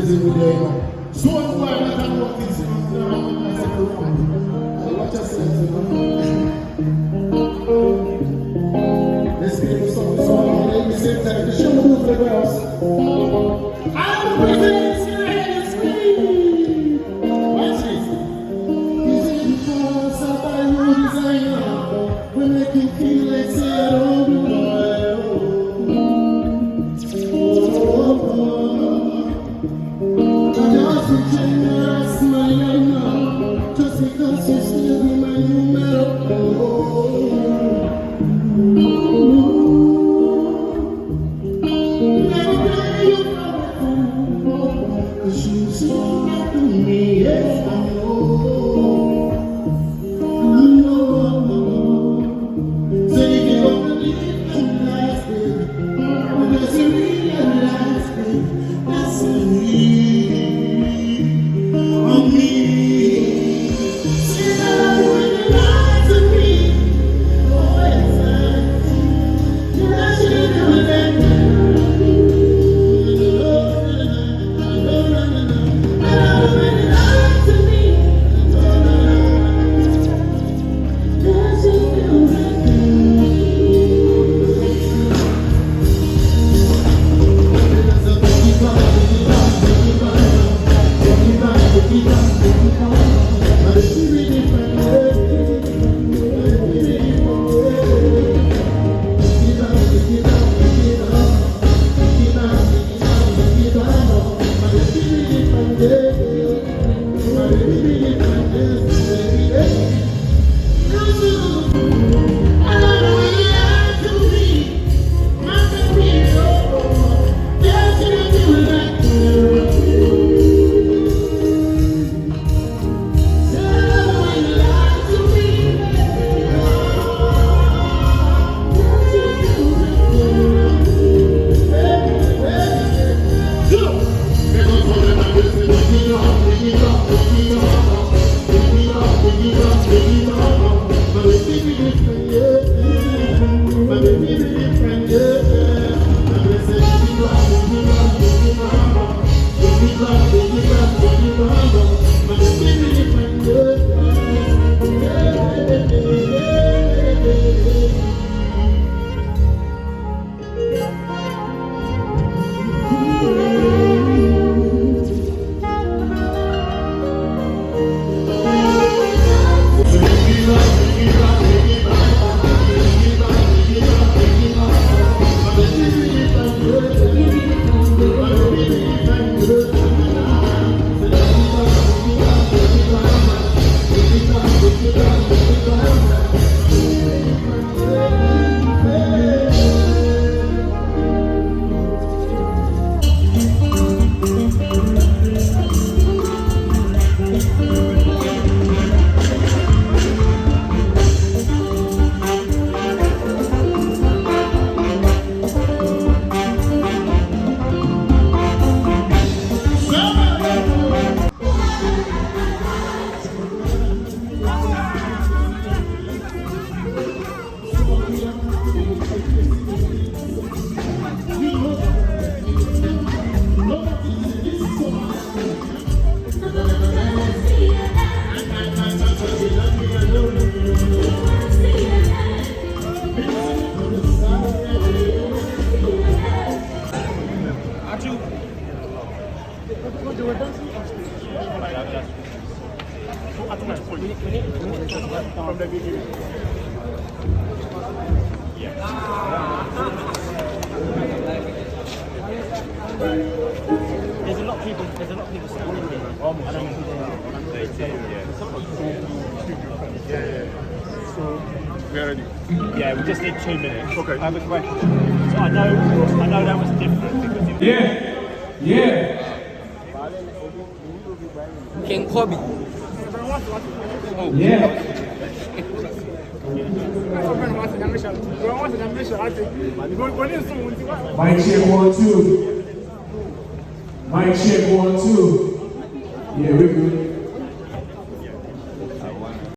is every day. Stonebwoy, I'm not about this. Watch yourself. Let's give him something. So at the same time, the show move for the girls. I'm the president. Watch this. He's in the force of our new designer. We make you feel like zero. Just because you still be my numero. Never play you for a fool, 'cause you still not to me, yes I know. So if you don't believe in life, baby, there's a realize, baby, that's a need on me. From the beginning. There's a lot of people standing here. I don't know who they are. Yeah. So, we're ready. Yeah, we just need 2 minutes. Okay. I have a question. So I know that was different because it Yeah. King Kobe. Yeah. Mic check 1 2. Mic check 1 2. Yeah, we're good.